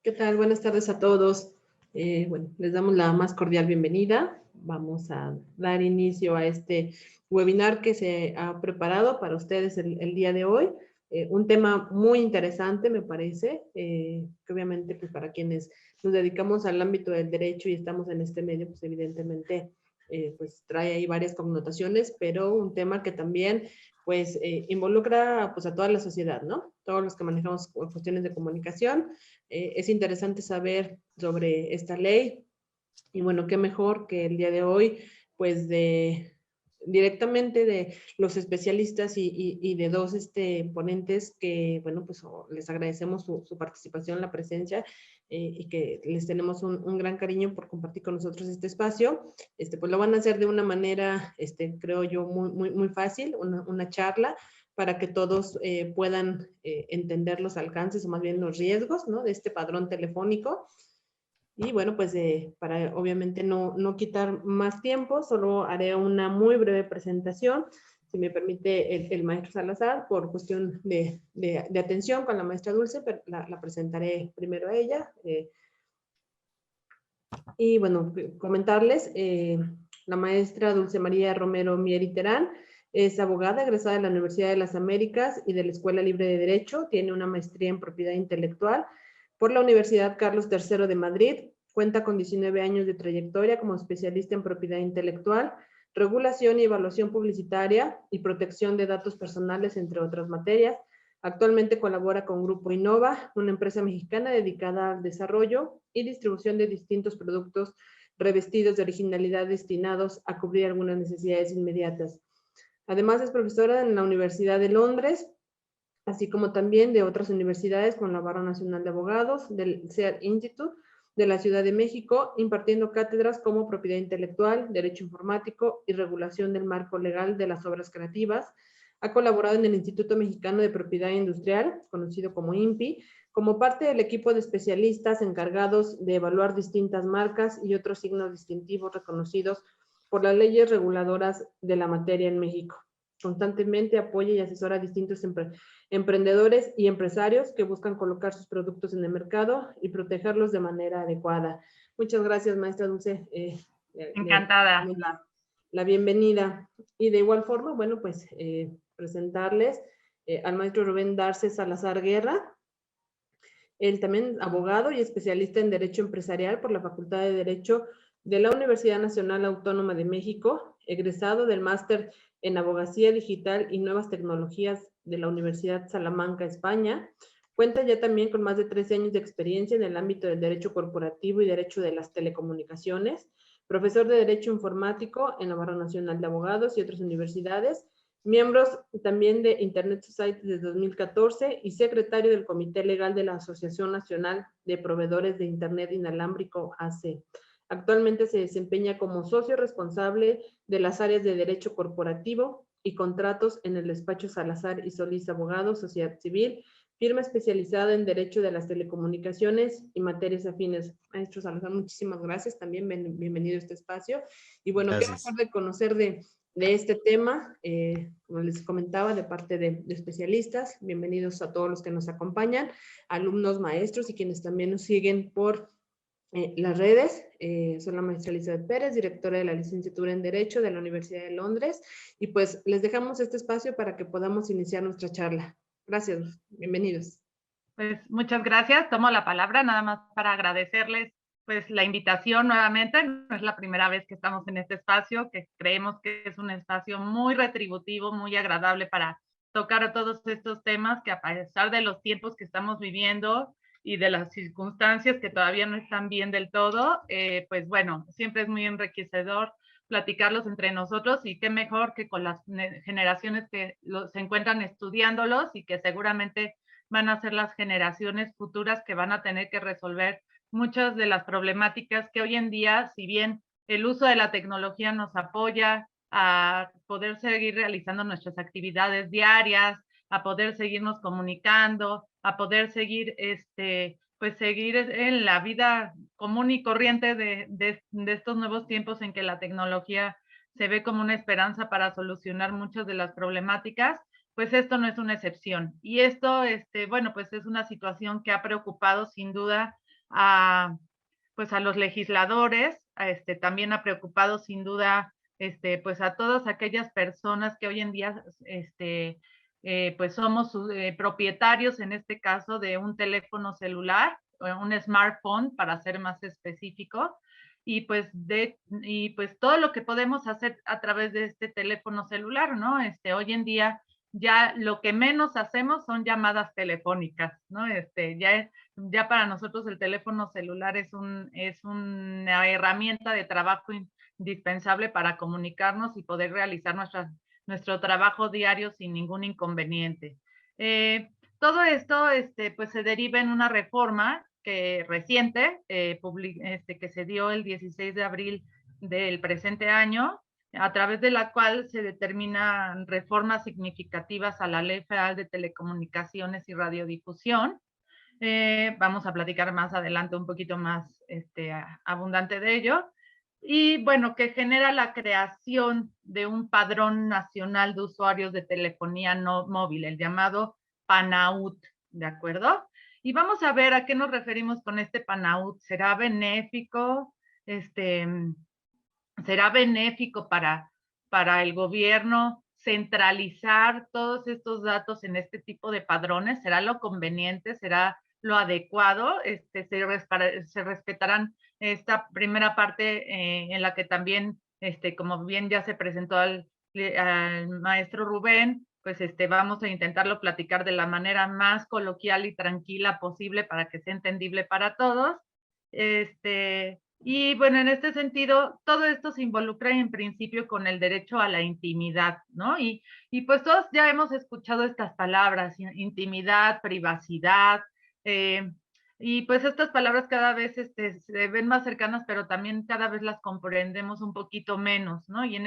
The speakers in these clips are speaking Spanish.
¿Qué tal? Buenas tardes a todos. Bueno, les damos la más cordial bienvenida. Vamos a dar inicio a este webinar que se ha preparado para ustedes el día de hoy. Un tema muy interesante, me parece, que obviamente pues, para quienes nos dedicamos al ámbito del derecho y estamos en este medio, pues evidentemente pues trae ahí varias connotaciones, pero un tema que también pues involucra pues a toda la sociedad, ¿no? Todos los que manejamos cuestiones de comunicación. Es interesante saber sobre esta ley y bueno, qué mejor que el día de hoy, pues directamente de los especialistas y de dos ponentes que, bueno, pues les agradecemos su participación, la presencia y que les tenemos un gran cariño por compartir con nosotros este espacio. Pues lo van a hacer de una manera, creo yo, muy fácil, una charla para que todos puedan entender los alcances o más bien los riesgos, ¿no? De este padrón telefónico. Y bueno, pues para obviamente no quitar más tiempo, solo haré una muy breve presentación, si me permite el maestro Salazar, por cuestión de atención con la maestra Dulce, pero la presentaré primero a ella. Y bueno, comentarles, la maestra Dulce María Romero Mieri Terán es abogada egresada de la Universidad de las Américas y de la Escuela Libre de Derecho, tiene una maestría en propiedad intelectual por la Universidad Carlos III de Madrid, cuenta con 19 años de trayectoria como especialista en propiedad intelectual, regulación y evaluación publicitaria y protección de datos personales, entre otras materias. Actualmente colabora con Grupo Innova, una empresa mexicana dedicada al desarrollo y distribución de distintos productos revestidos de originalidad destinados a cubrir algunas necesidades inmediatas. Además, es profesora en la Universidad de Londres, así como también de otras universidades con la Barra Nacional de Abogados, del SEAD Institute de la Ciudad de México, impartiendo cátedras como propiedad intelectual, derecho informático y regulación del marco legal de las obras creativas. Ha colaborado en el Instituto Mexicano de Propiedad Industrial, conocido como INPI, como parte del equipo de especialistas encargados de evaluar distintas marcas y otros signos distintivos reconocidos por las leyes reguladoras de la materia en México. Constantemente apoya y asesora a distintos emprendedores y empresarios que buscan colocar sus productos en el mercado y protegerlos de manera adecuada. Muchas gracias, maestra Dulce. Encantada. La bienvenida. Y de igual forma, bueno, pues presentarles al maestro Rubén Darce Salazar Guerra. Él también abogado y especialista en Derecho Empresarial por la Facultad de Derecho de la Universidad Nacional Autónoma de México, egresado del máster en Abogacía Digital y Nuevas Tecnologías de la Universidad Salamanca, España. Cuenta ya también con más de 13 años de experiencia en el ámbito del derecho corporativo y derecho de las telecomunicaciones, profesor de Derecho Informático en la Barra Nacional de Abogados y otras universidades, miembros también de Internet Society desde 2014 y secretario del Comité Legal de la Asociación Nacional de Proveedores de Internet Inalámbrico, AC. Actualmente se desempeña como socio responsable de las áreas de Derecho Corporativo y Contratos en el despacho Salazar y Solís Abogados, Sociedad Civil, firma especializada en Derecho de las Telecomunicaciones y materias afines. Maestro Salazar, muchísimas gracias. También bienvenido a este espacio. Y bueno, gracias. qué mejor de conocer de este tema, como les comentaba, de parte de especialistas. Bienvenidos a todos los que nos acompañan, alumnos, maestros y quienes también nos siguen por las redes. Soy la maestra Elizabeth Pérez, directora de la licenciatura en Derecho de la Universidad de Londres, y pues les dejamos este espacio para que podamos iniciar nuestra charla. Gracias, bienvenidos. Pues muchas gracias, tomo la palabra nada más para agradecerles pues la invitación nuevamente. No es la primera vez que estamos en este espacio, que creemos que es un espacio muy retributivo, muy agradable para tocar todos estos temas que, a pesar de los tiempos que estamos viviendo y de las circunstancias que todavía no están bien del todo, pues bueno, siempre es muy enriquecedor platicarlos entre nosotros, y qué mejor que con las generaciones que se encuentran estudiándolos y que seguramente van a ser las generaciones futuras que van a tener que resolver muchas de las problemáticas que hoy en día, si bien el uso de la tecnología nos apoya a poder seguir realizando nuestras actividades diarias, a poder seguirnos comunicando, a poder seguir pues seguir en la vida común y corriente de estos nuevos tiempos en que la tecnología se ve como una esperanza para solucionar muchas de las problemáticas, pues esto no es una excepción. Y esto, bueno, pues es una situación que ha preocupado sin duda pues a los legisladores, también ha preocupado sin duda pues a todas aquellas personas que hoy en día pues somos propietarios, en este caso, de un teléfono celular, un smartphone, para ser más específico, y pues todo lo que podemos hacer a través de este teléfono celular, ¿no? Hoy en día ya lo que menos hacemos son llamadas telefónicas, ¿no? Ya para nosotros el teléfono celular es una herramienta de trabajo indispensable para comunicarnos y poder realizar nuestro trabajo diario sin ningún inconveniente. Todo esto pues se deriva en una reforma reciente que se dio el 16 de abril del presente año, a través de la cual se determinan reformas significativas a la Ley Federal de Telecomunicaciones y Radiodifusión. Vamos a platicar más adelante un poquito más abundante de ello. Y bueno, que genera la creación de un padrón nacional de usuarios de telefonía no móvil, el llamado PANAUT, ¿de acuerdo? Y vamos a ver a qué nos referimos con este PANAUT. ¿Será benéfico? ¿Será benéfico para el gobierno centralizar todos estos datos en este tipo de padrones? ¿Será lo conveniente? ¿Será lo adecuado? ¿Se respetarán esta primera parte en la que también, como bien ya se presentó al maestro Rubén, pues vamos a intentarlo platicar de la manera más coloquial y tranquila posible para que sea entendible para todos. Y bueno, en este sentido, todo esto se involucra en principio con el derecho a la intimidad, ¿no? Y pues todos ya hemos escuchado estas palabras, intimidad, privacidad, y pues estas palabras cada vez se ven más cercanas, pero también cada vez las comprendemos un poquito menos, ¿no? Y en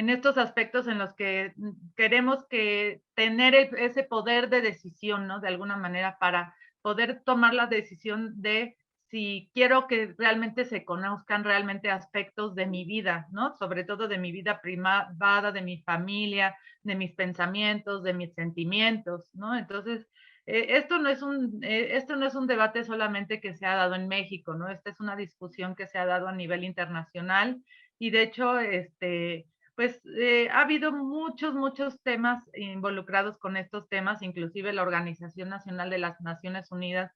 estos aspectos en los que queremos tener ese poder de decisión, ¿no? De alguna manera para poder tomar la decisión de si quiero que realmente se conozcan realmente aspectos de mi vida, ¿no? Sobre todo de mi vida privada, de mi familia, de mis pensamientos, de mis sentimientos, ¿no? Entonces, esto no es un debate solamente que se ha dado en México, ¿no? Esta es una discusión que se ha dado a nivel internacional y de hecho, pues ha habido muchos temas involucrados con estos temas, inclusive la Organización Nacional de las Naciones Unidas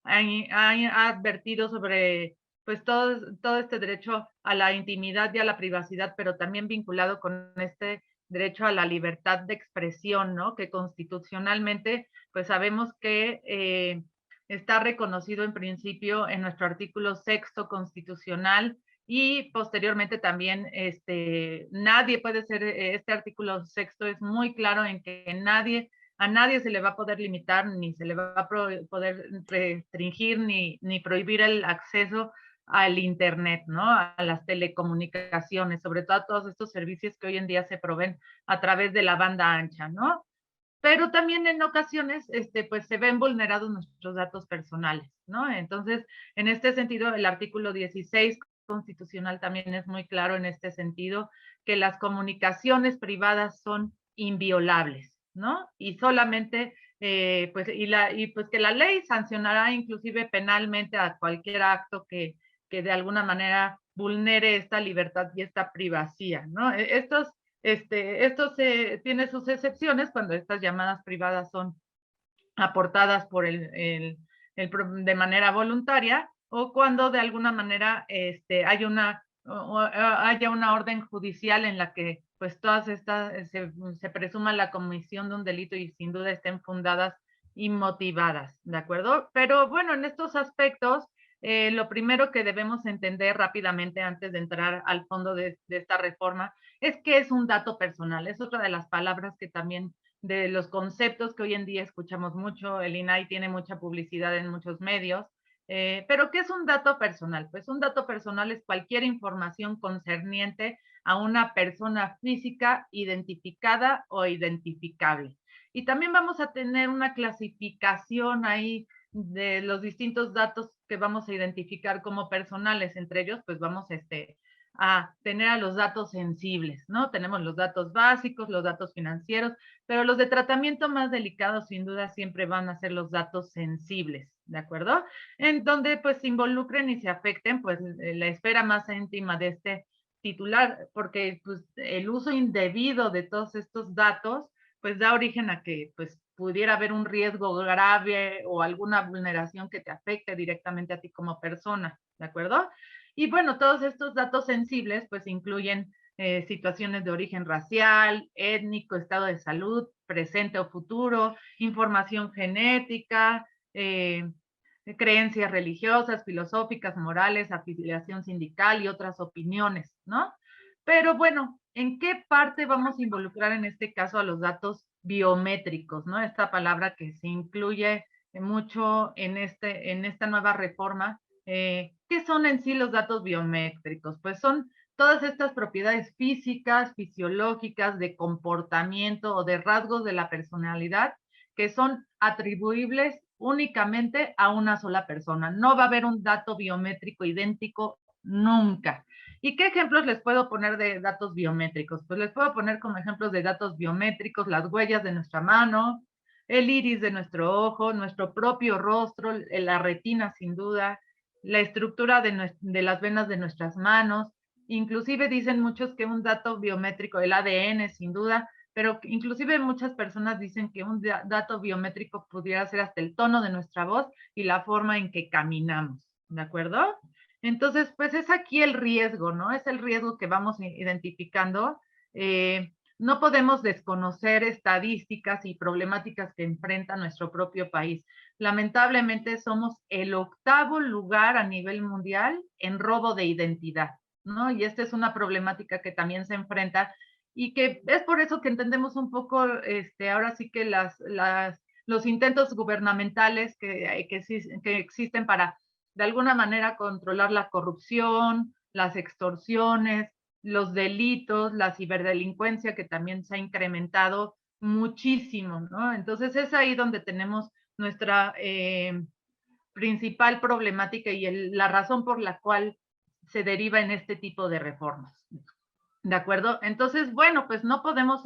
ha advertido sobre pues todo este derecho a la intimidad y a la privacidad, pero también vinculado con este derecho a la libertad de expresión, ¿no? Que constitucionalmente, pues sabemos que está reconocido en principio en nuestro artículo 6º constitucional y posteriormente también nadie puede ser, este artículo 6º es muy claro en que a nadie se le va a poder limitar, ni se le va a poder restringir, ni prohibir el acceso al Internet, ¿no? A las telecomunicaciones, sobre todo a todos estos servicios que hoy en día se proveen a través de la banda ancha, ¿no? Pero también en ocasiones, pues se ven vulnerados nuestros datos personales, ¿no? Entonces, en este sentido, el artículo 16 constitucional también es muy claro en este sentido, que las comunicaciones privadas son inviolables, ¿no? Y solamente, pues que la ley sancionará inclusive penalmente a cualquier acto que de alguna manera vulnere esta libertad y esta privacidad, ¿no? Esto tiene sus excepciones cuando estas llamadas privadas son aportadas por de manera voluntaria o cuando de alguna manera haya una orden judicial en la que pues todas estas se presuma la comisión de un delito y sin duda estén fundadas y motivadas, ¿de acuerdo? Pero bueno, en estos aspectos, lo primero que debemos entender rápidamente antes de entrar al fondo de esta reforma es que es un dato personal. Es otra de las palabras que también de los conceptos que hoy en día escuchamos mucho. El INAI tiene mucha publicidad en muchos medios, pero ¿qué es un dato personal? Pues un dato personal es cualquier información concerniente a una persona física identificada o identificable. Y también vamos a tener una clasificación ahí de los distintos datos que vamos a identificar como personales. Entre ellos, pues vamos a tener a los datos sensibles, ¿no? Tenemos los datos básicos, los datos financieros, pero los de tratamiento más delicados sin duda siempre van a ser los datos sensibles, ¿de acuerdo? En donde pues se involucren y se afecten pues la esfera más íntima de este titular, porque pues el uso indebido de todos estos datos pues da origen a que pues pudiera haber un riesgo grave o alguna vulneración que te afecte directamente a ti como persona, ¿de acuerdo? Y bueno, todos estos datos sensibles pues incluyen situaciones de origen racial, étnico, estado de salud, presente o futuro, información genética, creencias religiosas, filosóficas, morales, afiliación sindical y otras opiniones, ¿no? Pero bueno, ¿en qué parte vamos a involucrar en este caso a los datos biométricos, ¿no? Esta palabra que se incluye mucho en esta nueva reforma. ¿Qué son en sí los datos biométricos? Pues son todas estas propiedades físicas, fisiológicas, de comportamiento o de rasgos de la personalidad que son atribuibles únicamente a una sola persona. No va a haber un dato biométrico idéntico nunca. ¿Y qué ejemplos les puedo poner de datos biométricos? Pues les puedo poner como ejemplos de datos biométricos las huellas de nuestra mano, el iris de nuestro ojo, nuestro propio rostro, la retina sin duda, la estructura de las venas de nuestras manos. Inclusive dicen muchos que un dato biométrico, el ADN sin duda, pero inclusive muchas personas dicen que un dato biométrico pudiera ser hasta el tono de nuestra voz y la forma en que caminamos, ¿de acuerdo? Entonces, pues es aquí el riesgo, ¿no? Es el riesgo que vamos identificando. No podemos desconocer estadísticas y problemáticas que enfrenta nuestro propio país. Lamentablemente somos el 8º lugar a nivel mundial en robo de identidad, ¿no? Y esta es una problemática que también se enfrenta y que es por eso que entendemos un poco, ahora sí que los intentos gubernamentales que existen para de alguna manera controlar la corrupción, las extorsiones, los delitos, la ciberdelincuencia que también se ha incrementado muchísimo, ¿no? Entonces es ahí donde tenemos nuestra principal problemática y la razón por la cual se deriva en este tipo de reformas. ¿De acuerdo? Entonces, bueno, pues no podemos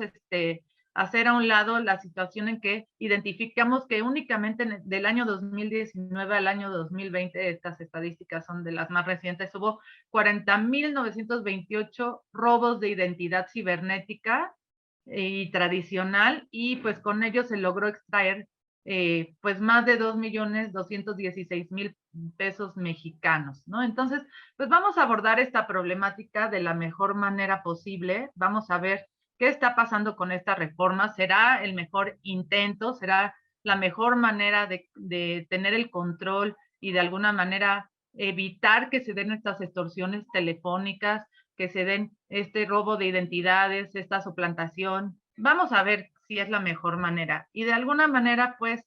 hacer a un lado la situación en que identificamos que únicamente del año 2019 al año 2020, estas estadísticas son de las más recientes, hubo 40,928 robos de identidad cibernética y tradicional, y pues con ello se logró extraer pues más de 2,216,000 pesos mexicanos, ¿no? Entonces, pues vamos a abordar esta problemática de la mejor manera posible. Vamos a ver qué está pasando con esta reforma. ¿Será el mejor intento? ¿Será la mejor manera de tener el control y de alguna manera evitar que se den estas extorsiones telefónicas, que se den este robo de identidades, esta suplantación? Vamos a ver si es la mejor manera. Y de alguna manera, pues,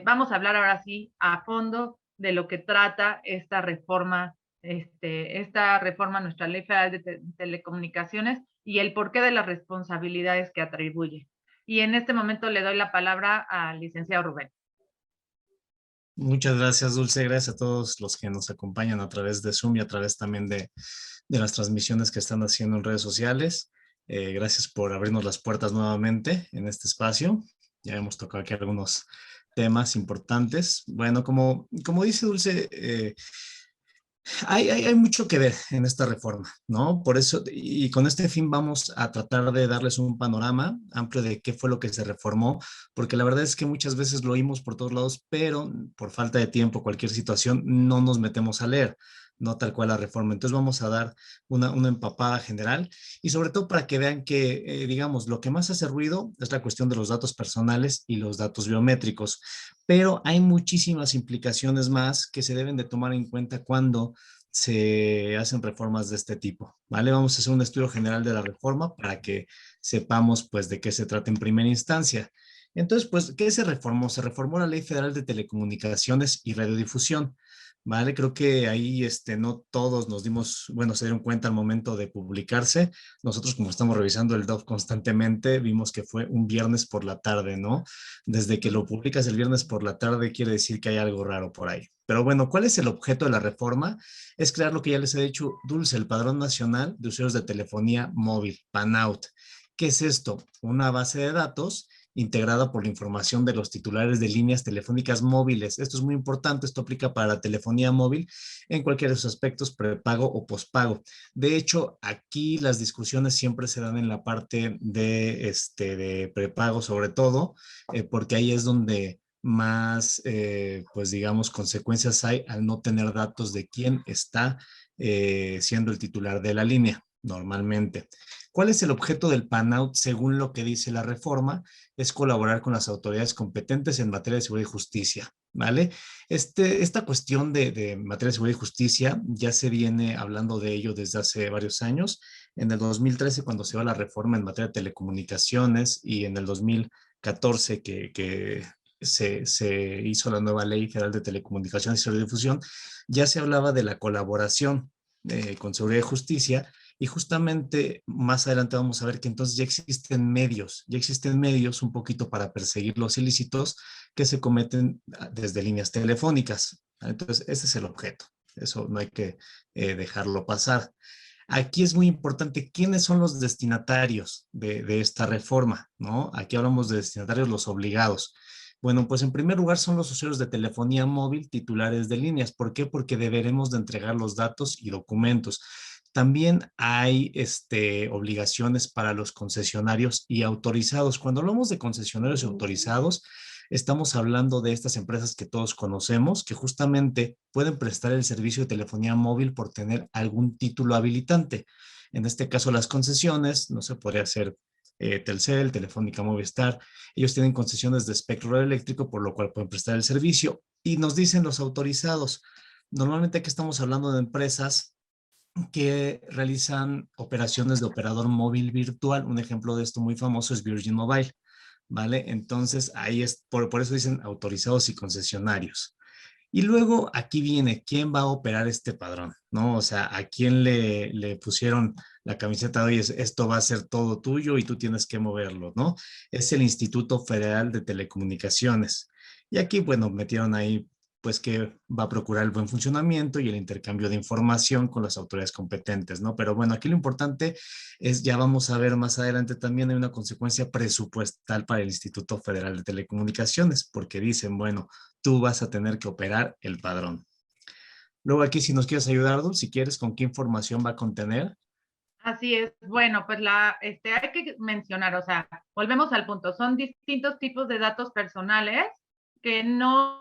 vamos a hablar ahora sí a fondo de lo que trata esta reforma a nuestra Ley Federal de Telecomunicaciones y el porqué de las responsabilidades que atribuye. Y en este momento le doy la palabra al licenciado Rubén. Muchas gracias, Dulce. Gracias a todos los que nos acompañan a través de Zoom y a través también de las transmisiones que están haciendo en redes sociales. Gracias por abrirnos las puertas nuevamente en este espacio. Ya hemos tocado aquí algunos temas importantes. Bueno, como dice Dulce, hay mucho que ver en esta reforma, ¿no? Por eso, y con este fin vamos a tratar de darles un panorama amplio de qué fue lo que se reformó, porque la verdad es que muchas veces lo oímos por todos lados, pero por falta de tiempo, cualquier situación, no nos metemos a leer, no tal cual la reforma. Entonces vamos a dar una empapada general y sobre todo para que vean que, digamos, lo que más hace ruido es la cuestión de los datos personales y los datos biométricos, pero hay muchísimas implicaciones más que se deben de tomar en cuenta cuando se hacen reformas de este tipo, ¿vale? Vamos a hacer un estudio general de la reforma para que sepamos, pues, de qué se trata en primera instancia. Entonces, pues, ¿qué se reformó? Se reformó la Ley Federal de Telecomunicaciones y Radiodifusión. ¿vale? Creo que ahí no todos nos dimos, bueno, se dieron cuenta al momento de publicarse. Nosotros, como estamos revisando el DOF constantemente, vimos que fue un viernes por la tarde, ¿no? Desde que lo publicas el viernes por la tarde quiere decir que hay algo raro por ahí. Pero bueno, ¿cuál es el objeto de la reforma? Es crear lo que ya les he dicho, Dulce, el Padrón Nacional de Usuarios de Telefonía Móvil, PANAUT. ¿Qué es esto? Una base de datos integrada por la información de los titulares de líneas telefónicas móviles. Esto es muy importante, esto aplica para la telefonía móvil en cualquiera de sus aspectos, prepago o pospago. De hecho, aquí las discusiones siempre se dan en la parte de prepago sobre todo, porque ahí es donde más, pues digamos, consecuencias hay al no tener datos de quién está siendo el titular de la línea normalmente. ¿Cuál es el objeto del PANAUT según lo que dice la reforma? Es colaborar con las autoridades competentes en materia de seguridad y justicia, ¿vale? Esta cuestión de materia de seguridad y justicia ya se viene hablando de ello desde hace varios años. En el 2013, cuando se dio la reforma en materia de telecomunicaciones, y en el 2014 que se hizo la nueva Ley Federal de Telecomunicaciones y Radiodifusión, ya se hablaba de la colaboración con seguridad y justicia. Y justamente más adelante vamos a ver que entonces ya existen medios un poquito para perseguir los ilícitos que se cometen desde líneas telefónicas. Entonces, ese es el objeto. Eso no hay que dejarlo pasar. Aquí es muy importante quiénes son los destinatarios de esta reforma, ¿no? Aquí hablamos de destinatarios, los obligados. Bueno, pues en primer lugar son los usuarios de telefonía móvil titulares de líneas. ¿Por qué? Porque deberemos de entregar los datos y documentos. También hay obligaciones para los concesionarios y autorizados. Cuando hablamos de concesionarios y autorizados, estamos hablando de estas empresas que todos conocemos, que justamente pueden prestar el servicio de telefonía móvil por tener algún título habilitante. En este caso, las concesiones, no se podría hacer Telcel, Telefónica, Movistar. Ellos tienen concesiones de espectro eléctrico, por lo cual pueden prestar el servicio. Y nos dicen los autorizados. Normalmente aquí estamos hablando de empresas que realizan operaciones de operador móvil virtual. Un ejemplo de esto muy famoso es Virgin Mobile, ¿vale? Entonces, ahí es, por eso dicen autorizados y concesionarios. Y luego aquí viene, ¿quién va a operar este padrón? ¿No? O sea, ¿a quién le pusieron la camiseta de, oye, esto va a ser todo tuyo y tú tienes que moverlo, ¿no? Es el Instituto Federal de Telecomunicaciones. Y aquí, bueno, metieron ahí, pues, que va a procurar el buen funcionamiento y el intercambio de información con las autoridades competentes, ¿no? Pero bueno, aquí lo importante es, ya vamos a ver más adelante, también hay una consecuencia presupuestal para el Instituto Federal de Telecomunicaciones, porque dicen, bueno, tú vas a tener que operar el padrón. Luego aquí, si nos quieres ayudar, Dul, si quieres, con qué información va a contener. Así es. Bueno, pues hay que mencionar, o sea, volvemos al punto, son distintos tipos de datos personales que no,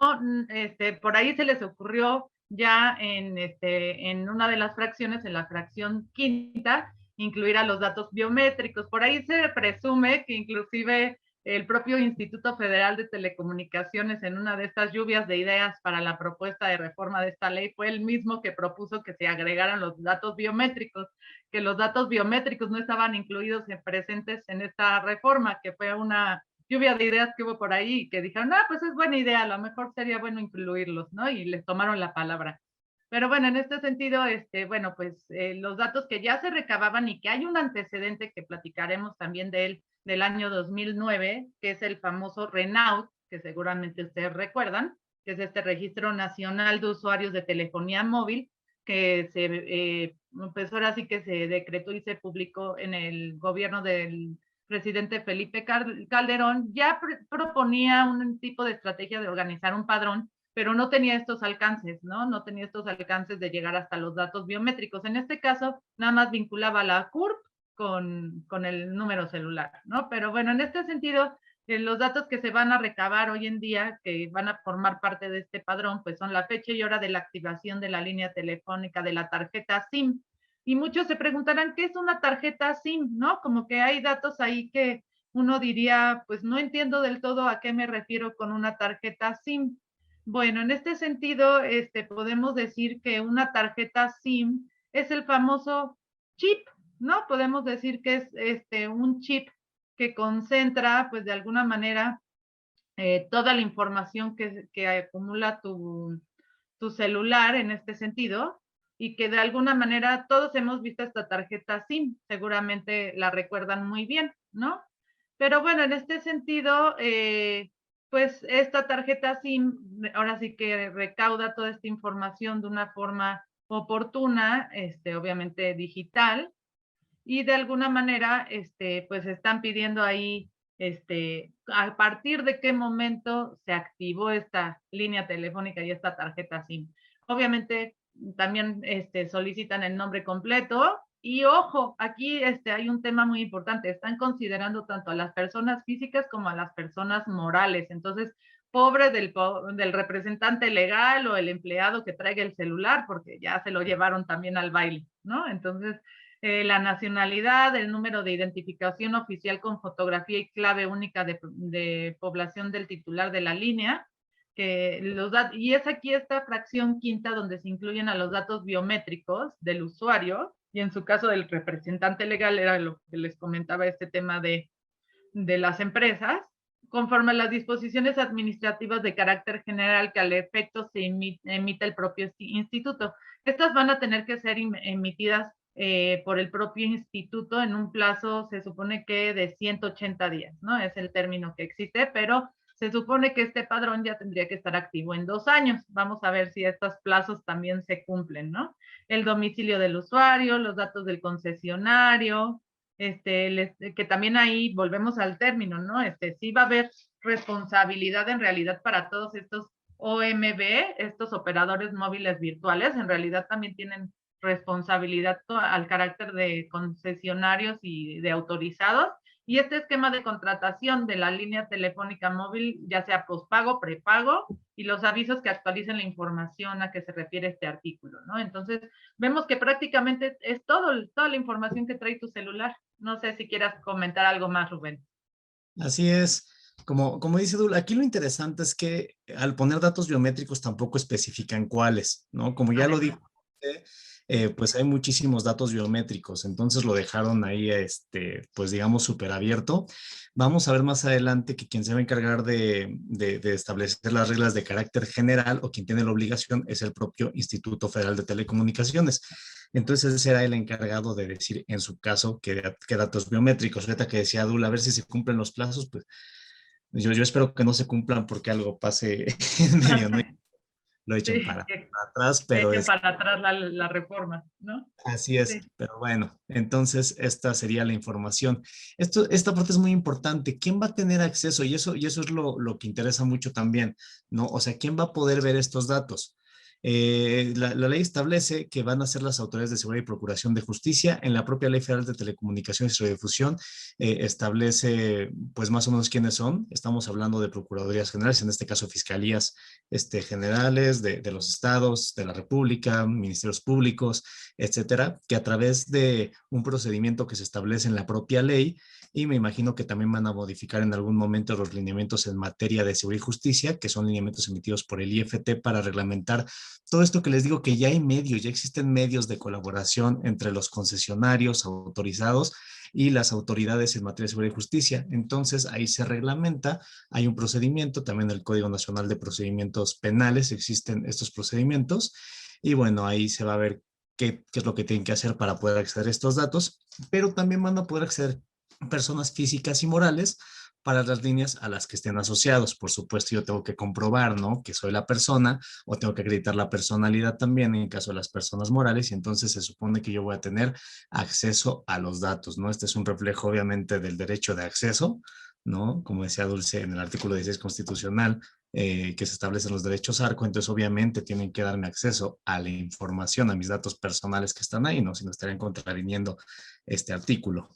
por ahí se les ocurrió ya en una de las fracciones, en la fracción quinta, incluir a los datos biométricos. Por ahí se presume que inclusive el propio Instituto Federal de Telecomunicaciones, en una de estas lluvias de ideas para la propuesta de reforma de esta ley, fue el mismo que propuso que se agregaran los datos biométricos, que los datos biométricos no estaban incluidos presentes en esta reforma, que fue una lluvia de ideas que hubo por ahí y que dijeron, pues es buena idea, a lo mejor sería bueno incluirlos, ¿no? Y les tomaron la palabra. Pero bueno, en este sentido, bueno, pues los datos que ya se recababan y que hay un antecedente que platicaremos también de él, del año 2009, que es el famoso RENAUT, que seguramente ustedes recuerdan, que es este Registro Nacional de Usuarios de Telefonía Móvil, que pues ahora sí que se decretó y se publicó en el gobierno del presidente Felipe Calderón. Ya proponía un tipo de estrategia de organizar un padrón, pero no tenía estos alcances, ¿no? No tenía estos alcances de llegar hasta los datos biométricos. En este caso, nada más vinculaba la CURP con el número celular, ¿no? Pero bueno, en este sentido, los datos que se van a recabar hoy en día, que van a formar parte de este padrón, pues son la fecha y hora de la activación de la línea telefónica de la tarjeta SIM. Y muchos se preguntarán, ¿qué es una tarjeta SIM? ¿No? Como que hay datos ahí que uno diría, pues no entiendo del todo a qué me refiero con una tarjeta SIM. Bueno, en este sentido, podemos decir que una tarjeta SIM es el famoso chip, ¿no? Podemos decir que es un chip que concentra, pues de alguna manera, toda la información que acumula tu celular en este sentido, y que de alguna manera todos hemos visto esta tarjeta SIM, seguramente la recuerdan muy bien, ¿no? Pero bueno, en este sentido, pues esta tarjeta SIM ahora sí que recauda toda esta información de una forma oportuna, obviamente digital, y de alguna manera, pues están pidiendo ahí, a partir de qué momento se activó esta línea telefónica y esta tarjeta SIM. Obviamente también solicitan el nombre completo y ojo, aquí hay un tema muy importante, están considerando tanto a las personas físicas como a las personas morales, entonces pobre del representante legal o el empleado que traiga el celular porque ya se lo llevaron también al baile, ¿no? Entonces, la nacionalidad, el número de identificación oficial con fotografía y clave única de población del titular de la línea, y es aquí esta fracción quinta donde se incluyen a los datos biométricos del usuario, y en su caso del representante legal era lo que les comentaba este tema de las empresas, conforme a las disposiciones administrativas de carácter general que al efecto se emite el propio instituto. Estas van a tener que ser emitidas por el propio instituto en un plazo, se supone que de 180 días, ¿no? Es el término que existe, pero se supone que este padrón ya tendría que estar activo en 2 años. Vamos a ver si estos plazos también se cumplen, ¿no? El domicilio del usuario, los datos del concesionario, que también ahí volvemos al término, ¿no? Sí va a haber responsabilidad en realidad para todos estos OMB, estos operadores móviles virtuales, en realidad también tienen responsabilidad al carácter de concesionarios y de autorizados. Y este esquema de contratación de la línea telefónica móvil, ya sea pospago, prepago, y los avisos que actualicen la información a que se refiere este artículo, ¿no? Entonces, vemos que prácticamente es toda la información que trae tu celular. No sé si quieras comentar algo más, Rubén. Así es. Como dice Dul, aquí lo interesante es que al poner datos biométricos tampoco especifican cuáles, ¿no? Como ya lo dijo, pues hay muchísimos datos biométricos, entonces lo dejaron ahí, pues digamos, súper abierto. Vamos a ver más adelante que quien se va a encargar de establecer las reglas de carácter general o quien tiene la obligación es el propio Instituto Federal de Telecomunicaciones. Entonces él será el encargado de decir en su caso qué datos biométricos. Ahorita que decía Dul, a ver si se cumplen los plazos, pues yo espero que no se cumplan porque algo pase en medio, ¿no? Lo echen Sí, para atrás, que pero echen para atrás la reforma, ¿no? así es, Sí. pero bueno, entonces esta sería la información. Esta parte es muy importante. ¿Quién va a tener acceso? Y eso es lo que interesa mucho también, ¿no? O sea, ¿quién va a poder ver estos datos? La ley establece que van a ser las autoridades de seguridad y procuración de justicia. En la propia Ley Federal de Telecomunicaciones y Radiodifusión establece, pues más o menos quiénes son. Estamos hablando de procuradurías generales, en este caso fiscalías generales de los estados, de la República, ministerios públicos, etcétera, que a través de un procedimiento que se establece en la propia ley, y me imagino que también van a modificar en algún momento los lineamientos en materia de seguridad y justicia, que son lineamientos emitidos por el IFT para reglamentar todo esto que les digo, que ya hay medios, ya existen medios de colaboración entre los concesionarios autorizados y las autoridades en materia de seguridad y justicia. Entonces ahí se reglamenta, hay un procedimiento, también el Código Nacional de Procedimientos Penales existen estos procedimientos, y bueno, ahí se va a ver qué es lo que tienen que hacer para poder acceder a estos datos, pero también van a poder acceder personas físicas y morales para las líneas a las que estén asociados. Por supuesto, yo tengo que comprobar, ¿no?, que soy la persona, o tengo que acreditar la personalidad también en caso de las personas morales, y entonces se supone que yo voy a tener acceso a los datos, ¿no? Este es un reflejo, obviamente, del derecho de acceso, ¿no? Como decía Dulce en el artículo 16 constitucional, que se establecen los derechos ARCO, entonces obviamente tienen que darme acceso a la información, a mis datos personales que están ahí, ¿no? Si no estarían contraviniendo este artículo.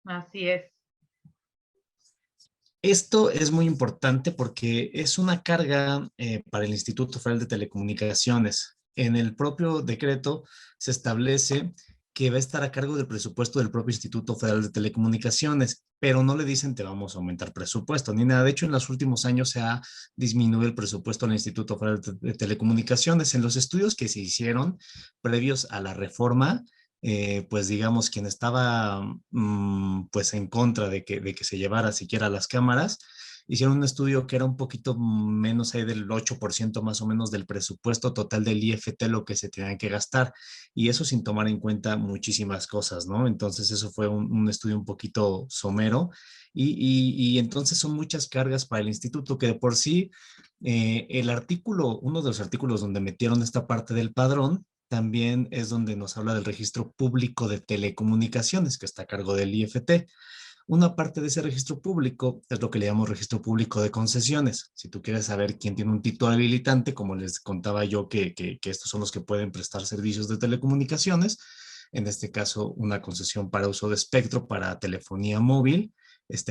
Así es. Esto es muy importante porque es una carga para el Instituto Federal de Telecomunicaciones. En el propio decreto se establece que va a estar a cargo del presupuesto del propio Instituto Federal de Telecomunicaciones, pero no le dicen te vamos a aumentar presupuesto ni nada. De hecho, en los últimos años se ha disminuido el presupuesto del Instituto Federal de Telecomunicaciones. En los estudios que se hicieron previos a la reforma, pues digamos, quien estaba pues en contra de que se llevara siquiera las cámaras, hicieron un estudio que era un poquito menos ahí del 8% más o menos del presupuesto total del IFT lo que se tenían que gastar, y eso sin tomar en cuenta muchísimas cosas, ¿no? Entonces eso fue un estudio un poquito somero, y entonces son muchas cargas para el instituto que de por sí, el artículo, uno de los artículos donde metieron esta parte del padrón, también es donde nos habla del registro público de telecomunicaciones que está a cargo del IFT. Una parte de ese registro público es lo que le llamamos registro público de concesiones. Si tú quieres saber quién tiene un título habilitante, como les contaba yo que estos son los que pueden prestar servicios de telecomunicaciones, en este caso una concesión para uso de espectro para telefonía móvil,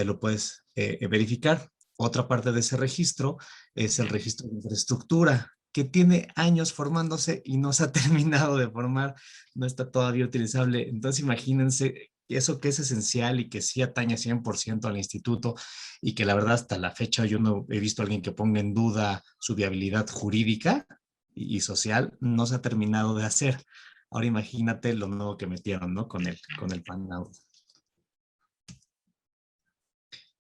lo puedes verificar. Otra parte de ese registro es el registro de infraestructura, que tiene años formándose y no se ha terminado de formar, no está todavía utilizable. Entonces imagínense eso que es esencial y que sí atañe 100% al instituto, y que la verdad hasta la fecha yo no he visto a alguien que ponga en duda su viabilidad jurídica y social, no se ha terminado de hacer. Ahora imagínate lo nuevo que metieron, ¿no? Con el PAN-Out.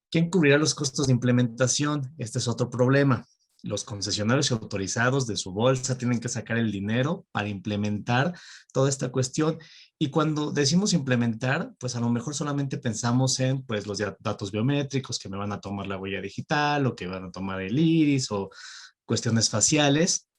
¿Quién cubrirá los costos de implementación? Este es otro problema. Los concesionarios autorizados de su bolsa tienen que sacar el dinero para implementar toda esta cuestión. Y cuando decimos implementar, pues a lo mejor solamente pensamos en pues los datos biométricos que me van a tomar la huella digital o que van a tomar el iris o cuestiones faciales,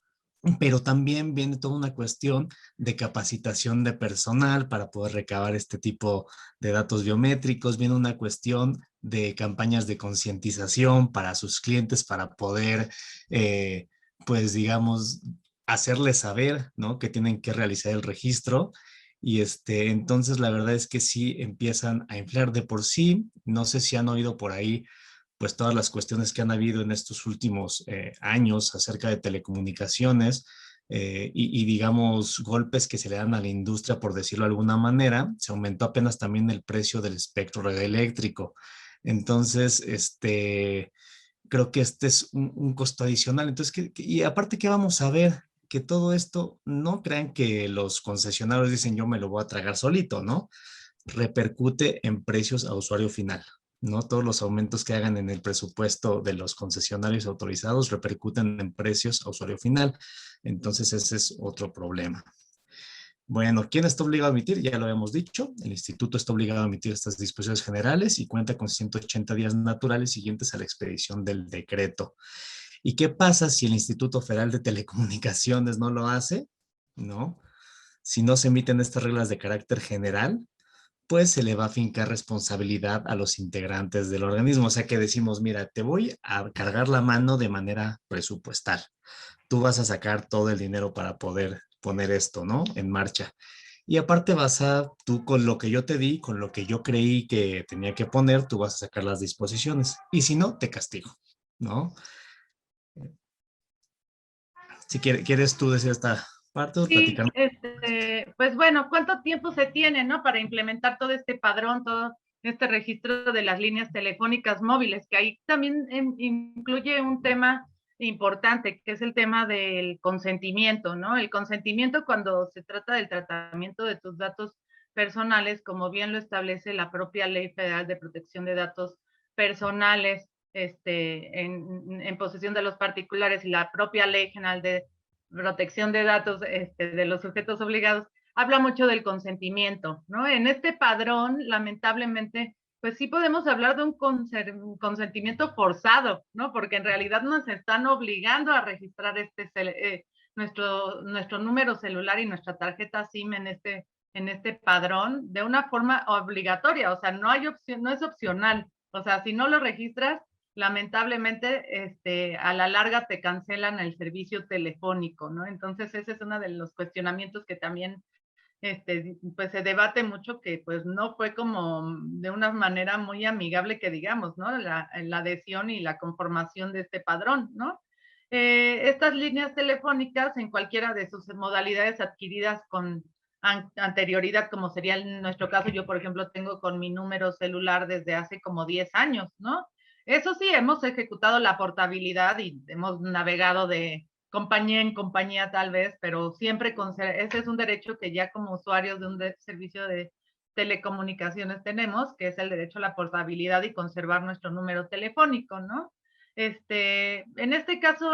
pero también viene toda una cuestión de capacitación de personal para poder recabar este tipo de datos biométricos, viene una cuestión de campañas de concientización para sus clientes para poder, pues digamos, hacerles saber, ¿no? Que tienen que realizar el registro. Y entonces la verdad es que sí empiezan a inflar de por sí. No sé si han oído por ahí pues todas las cuestiones que han habido en estos últimos años acerca de telecomunicaciones, digamos golpes que se le dan a la industria, por decirlo de alguna manera. Se aumentó apenas también el precio del espectro radioeléctrico. Entonces, creo que este es un costo adicional. Entonces, y aparte, ¿qué vamos a ver? Que todo esto, no crean que los concesionarios dicen yo me lo voy a tragar solito, ¿no? Repercute en precios a usuario final, ¿no? Todos los aumentos que hagan en el presupuesto de los concesionarios autorizados repercuten en precios a usuario final. Entonces ese es otro problema. Bueno, ¿quién está obligado a emitir? Ya lo habíamos dicho, el instituto está obligado a emitir estas disposiciones generales y cuenta con 180 días naturales siguientes a la expedición del decreto. ¿Y qué pasa si el Instituto Federal de Telecomunicaciones no lo hace? ¿No? Si no se emiten estas reglas de carácter general, pues se le va a fincar responsabilidad a los integrantes del organismo. O sea que decimos, mira, te voy a cargar la mano de manera presupuestal. Tú vas a sacar todo el dinero para poder poner esto, ¿no? En marcha. Y aparte tú con lo que yo te di, con lo que yo creí que tenía que poner, tú vas a sacar las disposiciones. Y si no, te castigo, ¿no? Si quieres tú decir esta parte o Sí, platicar. pues bueno, ¿cuánto tiempo se tiene, no, para implementar todo este padrón, todo este registro de las líneas telefónicas móviles? Que ahí también incluye un tema importante, que es el tema del consentimiento, ¿no? El consentimiento cuando se trata del tratamiento de tus datos personales, como bien lo establece la propia Ley Federal de Protección de Datos Personales, en posesión de los particulares, y la propia Ley General de Protección de Datos de los sujetos obligados, habla mucho del consentimiento, ¿no? En este padrón, lamentablemente, pues sí podemos hablar de un consentimiento forzado, ¿no? Porque en realidad nos están obligando a registrar nuestro número celular y nuestra tarjeta SIM en este padrón de una forma obligatoria. O sea, no hay opción, no es opcional. O sea, si no lo registras, lamentablemente, a la larga te cancelan el servicio telefónico, ¿no? Entonces ese es uno de los cuestionamientos que también, pues se debate mucho, que pues no fue como de una manera muy amigable que digamos, ¿no? La adhesión y la conformación de este padrón, ¿no? Estas líneas telefónicas en cualquiera de sus modalidades adquiridas con anterioridad, como sería en nuestro caso, yo por ejemplo tengo con mi número celular desde hace como 10 años, ¿no? Eso sí, hemos ejecutado la portabilidad y hemos navegado de compañía en compañía tal vez, pero siempre ese es un derecho que ya como usuarios de un servicio de telecomunicaciones tenemos, que es el derecho a la portabilidad y conservar nuestro número telefónico, ¿no? En este caso,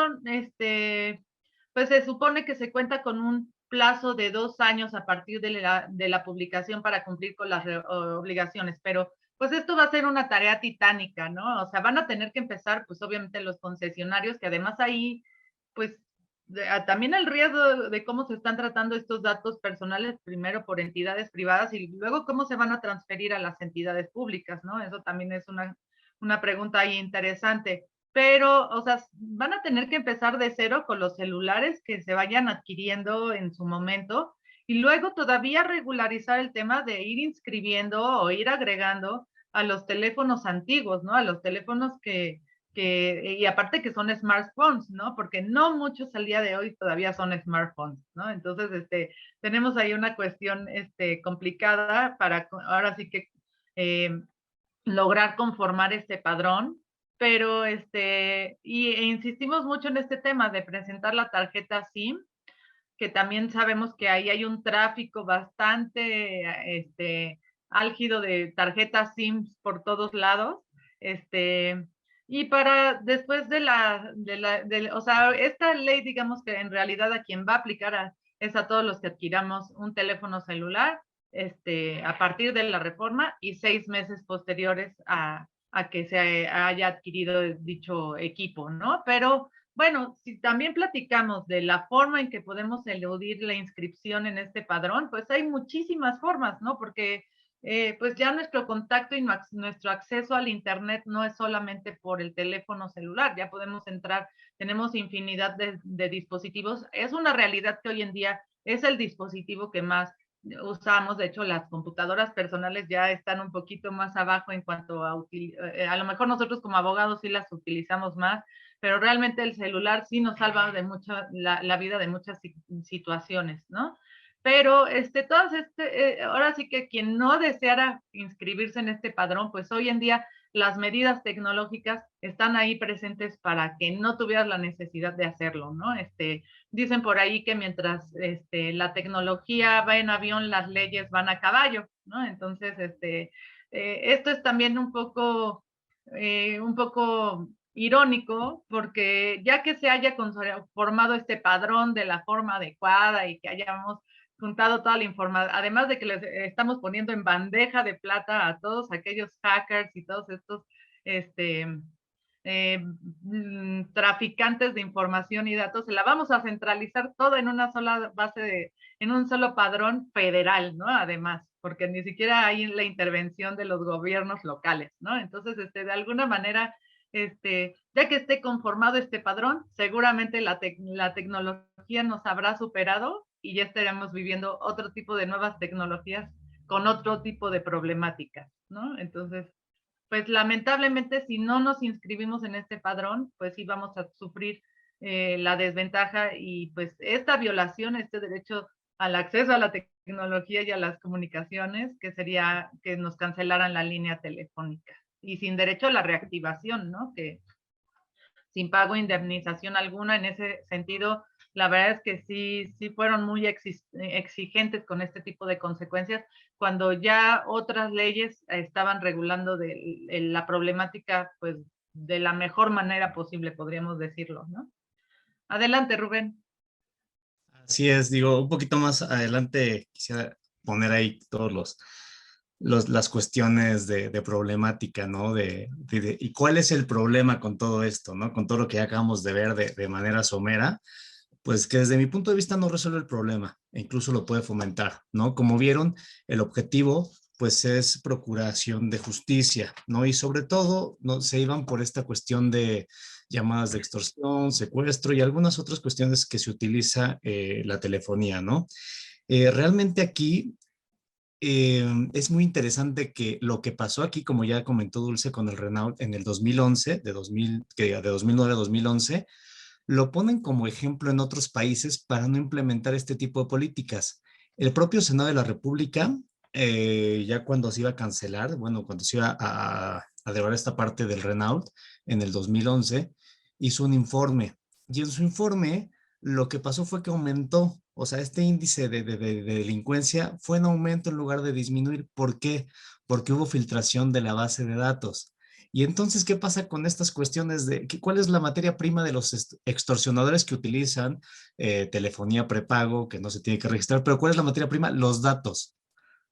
pues se supone que se cuenta con un plazo de 2 años a partir de la publicación para cumplir con las obligaciones, pero pues esto va a ser una tarea titánica, ¿no? O sea, van a tener que empezar, pues obviamente los concesionarios, que además ahí, pues también el riesgo de cómo se están tratando estos datos personales, primero por entidades privadas y luego cómo se van a transferir a las entidades públicas, ¿no? Eso también es una pregunta ahí interesante. Pero, o sea, van a tener que empezar de cero con los celulares que se vayan adquiriendo en su momento y luego todavía regularizar el tema de ir inscribiendo o ir agregando a los teléfonos antiguos, ¿no? A los teléfonos y aparte que son smartphones, ¿no? Porque no muchos al día de hoy todavía son smartphones, ¿no? Entonces, tenemos ahí una cuestión, complicada para ahora sí que lograr conformar este padrón, pero, e insistimos mucho en este tema de presentar la tarjeta SIM, que también sabemos que ahí hay un tráfico bastante, álgido de tarjetas SIM por todos lados, y para después o sea, esta ley, digamos que en realidad a quien va a aplicar es a todos los que adquiramos un teléfono celular, a partir de la reforma y 6 meses posteriores a que se haya adquirido dicho equipo, ¿no? Pero bueno, si también platicamos de la forma en que podemos eludir la inscripción en este padrón, pues hay muchísimas formas, ¿no? Porque pues ya nuestro contacto y nuestro acceso al Internet no es solamente por el teléfono celular, ya podemos entrar, tenemos infinidad de dispositivos. Es una realidad que hoy en día es el dispositivo que más usamos. De hecho, las computadoras personales ya están un poquito más abajo en cuanto a lo mejor nosotros como abogados sí las utilizamos más, pero realmente el celular sí nos salva de la vida de muchas situaciones, ¿no? Pero ahora sí que quien no deseara inscribirse en este padrón, pues hoy en día las medidas tecnológicas están ahí presentes para que no tuvieras la necesidad de hacerlo, ¿no? Dicen por ahí que mientras la tecnología va en avión, las leyes van a caballo, ¿no? Entonces, esto es también un poco irónico, porque ya que se haya formado este padrón de la forma adecuada y que hayamos juntado toda la información, además de que les estamos poniendo en bandeja de plata a todos aquellos hackers y todos estos traficantes de información y datos, se la vamos a centralizar todo en una sola en un solo padrón federal, ¿no? Además, porque ni siquiera hay la intervención de los gobiernos locales, ¿no? Entonces, de alguna manera, ya que esté conformado este padrón, seguramente la tecnología nos habrá superado y ya estaremos viviendo otro tipo de nuevas tecnologías con otro tipo de problemáticas, ¿no? Entonces, pues lamentablemente si no nos inscribimos en este padrón, pues sí vamos a sufrir la desventaja y pues esta violación, este derecho al acceso a la tecnología y a las comunicaciones, que sería que nos cancelaran la línea telefónica y sin derecho a la reactivación, ¿no? Que sin pago, indemnización alguna. En ese sentido, la verdad es que sí fueron muy exigentes con este tipo de consecuencias, cuando ya otras leyes estaban regulando la problemática, pues, de la mejor manera posible, podríamos decirlo, ¿no? Adelante, Rubén. Así es, digo, un poquito más adelante quisiera poner ahí todos las cuestiones de problemática, ¿no? Y cuál es el problema con todo esto, ¿no? Con todo lo que ya acabamos de ver de manera somera, pues que desde mi punto de vista no resuelve el problema, e incluso lo puede fomentar, ¿no? Como vieron, el objetivo pues es procuración de justicia, ¿no? Y sobre todo, ¿no? Se iban por esta cuestión de llamadas de extorsión, secuestro y algunas otras cuestiones que se utiliza la telefonía, ¿no? Realmente aquí es muy interesante que lo que pasó aquí, como ya comentó Dulce con el Renault en el 2011, de 2009 a 2011, lo ponen como ejemplo en otros países para no implementar este tipo de políticas. El propio Senado de la República, ya cuando se iba a cancelar, bueno, cuando se iba a derogar esta parte del Renault en el 2011, hizo un informe. Y en su informe lo que pasó fue que aumentó, o sea, este índice de delincuencia fue en aumento en lugar de disminuir. ¿Por qué? Porque hubo filtración de la base de datos. Y entonces, ¿qué pasa con estas cuestiones de cuál es la materia prima de los extorsionadores que utilizan telefonía prepago, que no se tiene que registrar? Pero ¿cuál es la materia prima? Los datos,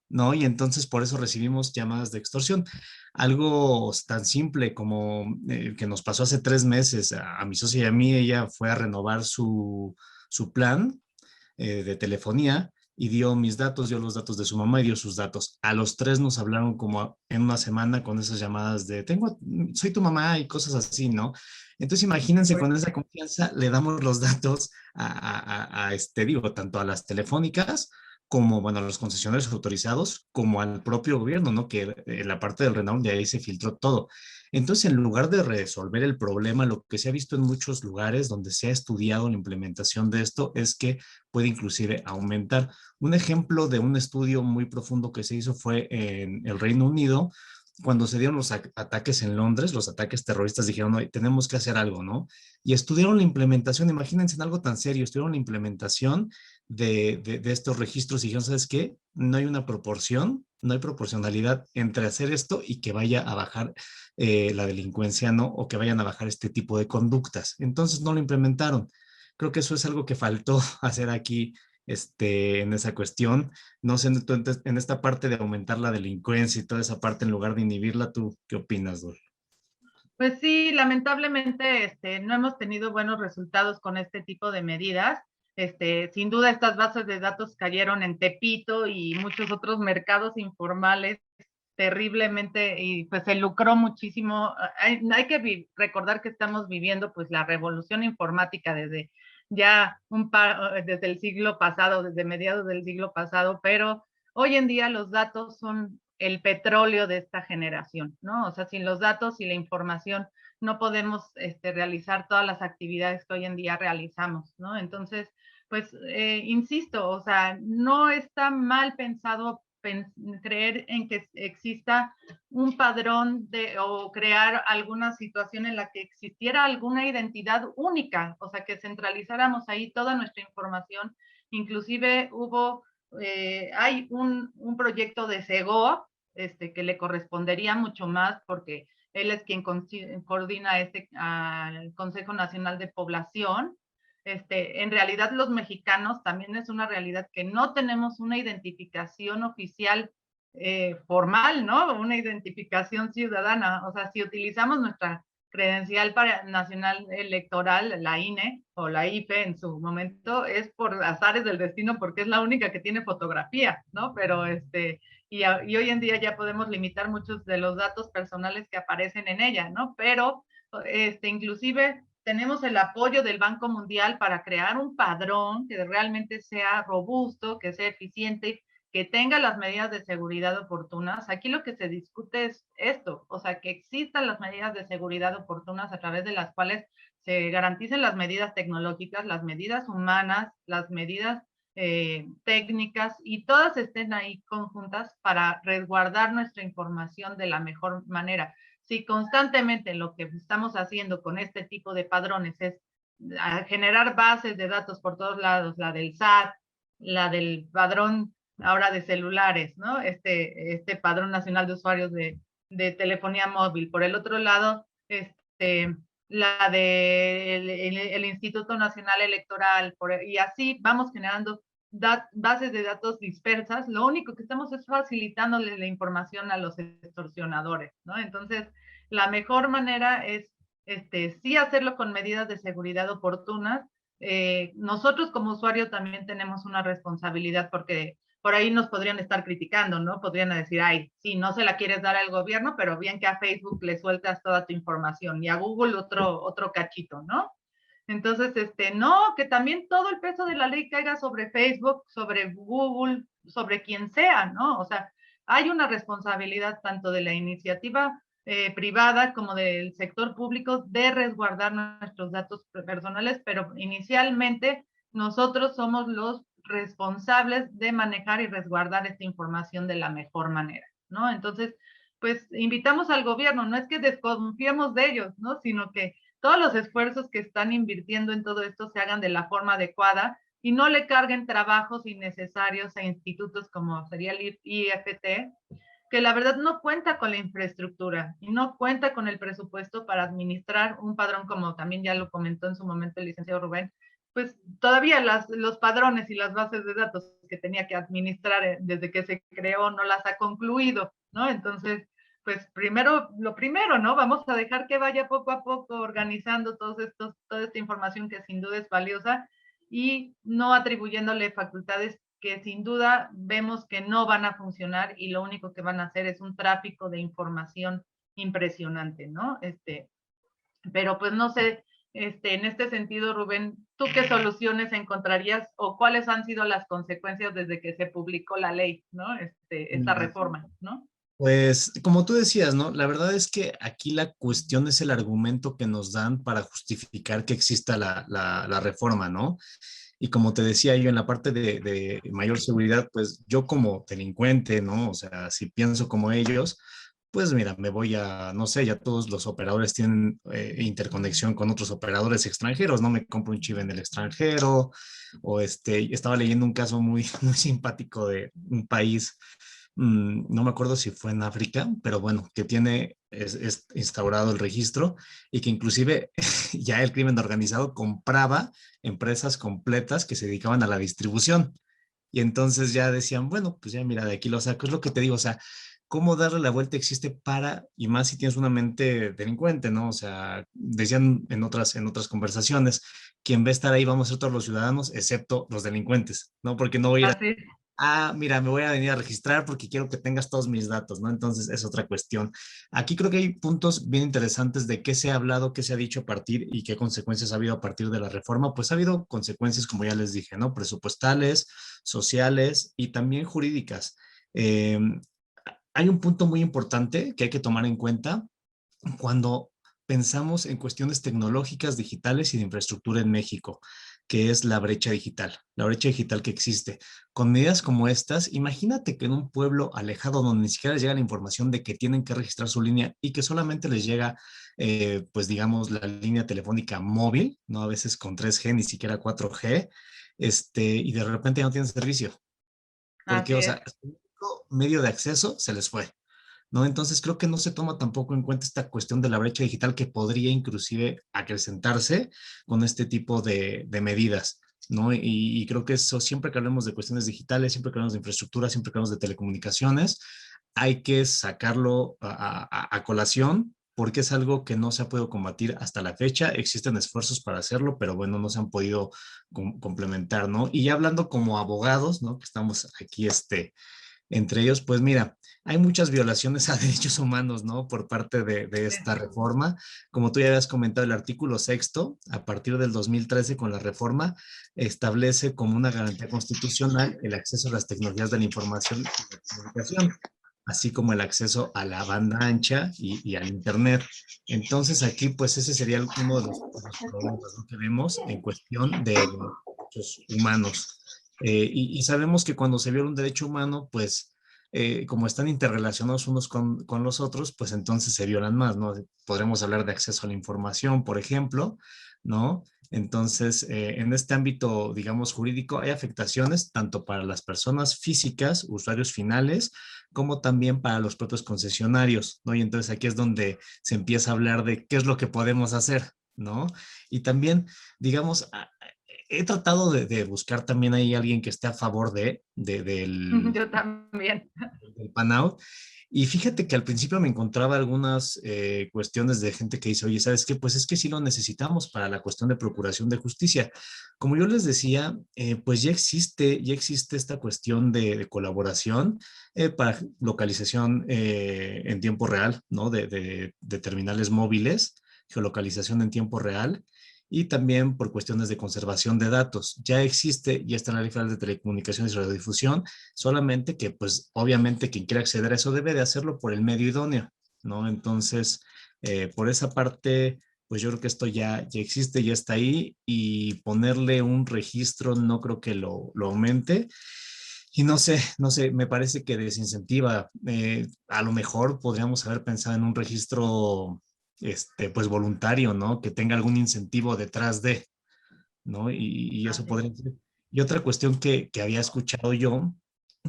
¿no? Y entonces por eso recibimos llamadas de extorsión. Algo tan simple como que nos pasó hace 3 meses a mi socia y a mí, ella fue a renovar su plan de telefonía y dio mis datos, dio los datos de su mamá y dio sus datos. A los 3 nos hablaron como en una semana con esas llamadas de soy tu mamá y cosas así, ¿no? Entonces imagínense, con esa confianza le damos los datos digo, tanto a las telefónicas como, bueno, a los concesionarios autorizados, como al propio gobierno, ¿no? Que en la parte del Renault de ahí se filtró todo. Entonces, en lugar de resolver el problema, lo que se ha visto en muchos lugares donde se ha estudiado la implementación de esto es que puede inclusive aumentar. Un ejemplo de un estudio muy profundo que se hizo fue en el Reino Unido, cuando se dieron los ataques en Londres, los ataques terroristas, dijeron, "Oye, tenemos que hacer algo, ¿no?" Y estudiaron la implementación, imagínense en algo tan serio, estudiaron la implementación de estos registros y dijeron, ¿sabes qué? No hay una proporción, no hay proporcionalidad entre hacer esto y que vaya a bajar la delincuencia, ¿no? O que vayan a bajar este tipo de conductas. Entonces no lo implementaron. Creo que eso es algo que faltó hacer aquí en esa cuestión. No sé, entonces, en esta parte de aumentar la delincuencia y toda esa parte en lugar de inhibirla, ¿tú qué opinas, Dol? Pues sí, lamentablemente no hemos tenido buenos resultados con este tipo de medidas. Sin duda estas bases de datos cayeron en Tepito y muchos otros mercados informales terriblemente, y pues se lucró muchísimo. Hay que recordar que estamos viviendo pues la revolución informática desde ya desde el siglo pasado, desde mediados del siglo pasado, pero hoy en día los datos son el petróleo de esta generación, ¿no? O sea, sin los datos y la información no podemos realizar todas las actividades que hoy en día realizamos, ¿no? Entonces, pues, insisto, o sea, no está mal pensado creer en que exista un padrón o crear alguna situación en la que existiera alguna identidad única, o sea, que centralizáramos ahí toda nuestra información. Inclusive hay un proyecto de SEGO, que le correspondería mucho más porque él es quien coordina al Consejo Nacional de Población. En realidad los mexicanos también es una realidad que no tenemos una identificación oficial formal, ¿no? Una identificación ciudadana. O sea, si utilizamos nuestra credencial nacional electoral, la INE o la IFE en su momento, es por azares del destino porque es la única que tiene fotografía, ¿no? Pero y hoy en día ya podemos limitar muchos de los datos personales que aparecen en ella, ¿no? Pero inclusive tenemos el apoyo del Banco Mundial para crear un padrón que realmente sea robusto, que sea eficiente, que tenga las medidas de seguridad oportunas. Aquí lo que se discute es esto, o sea, que existan las medidas de seguridad oportunas a través de las cuales se garanticen las medidas tecnológicas, las medidas humanas, las medidas técnicas, y todas estén ahí conjuntas para resguardar nuestra información de la mejor manera. Si constantemente lo que estamos haciendo con este tipo de padrones es generar bases de datos por todos lados, la del SAT, la del padrón ahora de celulares, ¿no? Este padrón nacional de usuarios de telefonía móvil. Por el otro lado, la del el Instituto Nacional Electoral, y así vamos generando bases de datos dispersas. Lo único que estamos es facilitándole la información a los extorsionadores, ¿no? Entonces, la mejor manera es sí hacerlo con medidas de seguridad oportunas. Nosotros como usuario también tenemos una responsabilidad porque por ahí nos podrían estar criticando, ¿no? Podrían decir, ay, sí, no se la quieres dar al gobierno, pero bien que a Facebook le sueltas toda tu información y a Google otro cachito, ¿no? Entonces, no, que también todo el peso de la ley caiga sobre Facebook, sobre Google, sobre quien sea, ¿no? O sea, hay una responsabilidad tanto de la iniciativa privada como del sector público de resguardar nuestros datos personales, pero inicialmente nosotros somos los responsables de manejar y resguardar esta información de la mejor manera, ¿no? Entonces, pues invitamos al gobierno, no es que desconfiemos de ellos, ¿no? Sino que todos los esfuerzos que están invirtiendo en todo esto se hagan de la forma adecuada y no le carguen trabajos innecesarios a institutos como sería el IFT, que la verdad no cuenta con la infraestructura y no cuenta con el presupuesto para administrar un padrón, como también ya lo comentó en su momento el licenciado Rubén, pues todavía los padrones y las bases de datos que tenía que administrar desde que se creó no las ha concluido, ¿no? Entonces, pues lo primero, ¿no? Vamos a dejar que vaya poco a poco organizando toda esta información que sin duda es valiosa y no atribuyéndole facultades que sin duda vemos que no van a funcionar y lo único que van a hacer es un tráfico de información impresionante, ¿no? Pero pues no sé, en este sentido, Rubén, ¿tú qué soluciones encontrarías o cuáles han sido las consecuencias desde que se publicó la ley, ¿no? Esta reforma, ¿no? Pues como tú decías, ¿no? La verdad es que aquí la cuestión es el argumento que nos dan para justificar que exista la reforma, ¿no? Y como te decía yo en la parte de mayor seguridad, pues yo como delincuente, ¿no? O sea, si pienso como ellos, pues mira, me voy a, no sé, ya todos los operadores tienen interconexión con otros operadores extranjeros, ¿no? Me compro un chip en el extranjero, o estaba leyendo un caso muy, muy simpático de un país, no me acuerdo si fue en África, pero bueno, que tiene es instaurado el registro y que inclusive ya el crimen organizado compraba empresas completas que se dedicaban a la distribución. Y entonces ya decían, bueno, pues ya mira, de aquí lo saco. Es lo que te digo, o sea, cómo darle la vuelta existe para, y más si tienes una mente delincuente, ¿no? O sea, decían en otras conversaciones, quien va a estar ahí vamos a ser todos los ciudadanos, excepto los delincuentes, ¿no? Porque no voy a ir Así. mira, me voy a venir a registrar porque quiero que tengas todos mis datos, ¿no? Entonces es otra cuestión. Aquí creo que hay puntos bien interesantes de qué se ha hablado, qué se ha dicho a partir y qué consecuencias ha habido a partir de la reforma. Pues ha habido consecuencias, como ya les dije, ¿no? Presupuestales, sociales y también jurídicas. Eh, Hay un punto muy importante que hay que tomar en cuenta cuando pensamos en cuestiones tecnológicas, digitales y de infraestructura en México, que es la brecha digital que existe. Con medidas como estas, imagínate que en un pueblo alejado donde ni siquiera les llega la información de que tienen que registrar su línea y que solamente les llega, pues digamos, la línea telefónica móvil, ¿no? A veces con 3G, ni siquiera 4G, y de repente ya no tienen servicio, porque, Así o es. sea, su único medio de acceso se les fue. ¿No? Entonces creo que no se toma tampoco en cuenta esta cuestión de la brecha digital que podría inclusive acrecentarse con este tipo de medidas, ¿no? Y creo que eso, siempre que hablemos de cuestiones digitales, siempre que hablemos de infraestructura, siempre que hablemos de telecomunicaciones, hay que sacarlo a colación porque es algo que no se ha podido combatir hasta la fecha. Existen esfuerzos para hacerlo, pero bueno, no se han podido complementar, ¿no? Y ya hablando como abogados, ¿no? Que estamos aquí, entre ellos, pues mira, hay muchas violaciones a derechos humanos, ¿no? Por parte de esta reforma. Como tú ya habías comentado, el artículo sexto, a partir del 2013 con la reforma, establece como una garantía constitucional el acceso a las tecnologías de la información y la comunicación, así como el acceso a la banda ancha y al Internet. Entonces aquí, pues ese sería uno de los problemas, ¿no? Que vemos en cuestión de derechos humanos. Y sabemos que cuando se viola un derecho humano, pues como están interrelacionados unos con los otros, pues entonces se violan más, ¿no? Podremos hablar de acceso a la información, por ejemplo, ¿no? Entonces, en este ámbito, digamos, jurídico, hay afectaciones tanto para las personas físicas, usuarios finales, como también para los propios concesionarios, ¿no? Y entonces aquí es donde se empieza a hablar de qué es lo que podemos hacer, ¿no? Y también, digamos, he tratado de buscar también ahí alguien que esté a favor Yo también. del pan-out. Y fíjate que al principio me encontraba algunas cuestiones de gente que dice, oye, ¿sabes qué? Pues es que sí lo necesitamos para la cuestión de procuración de justicia. Como yo les decía, pues ya existe esta cuestión de colaboración para localización en tiempo real, ¿no? De terminales móviles, geolocalización en tiempo real y también por cuestiones de conservación de datos. Ya existe, ya está en la Ley Federal de Telecomunicaciones y Radiodifusión, solamente que pues obviamente quien quiera acceder a eso debe de hacerlo por el medio idóneo, ¿no? Entonces, por esa parte, pues yo creo que esto ya existe, ya está ahí y ponerle un registro no creo que lo aumente. Y no sé, me parece que desincentiva. A lo mejor podríamos haber pensado en un registro, pues voluntario, ¿no? Que tenga algún incentivo detrás de, ¿no? Y eso Así es. podría ser. Y otra cuestión que había escuchado yo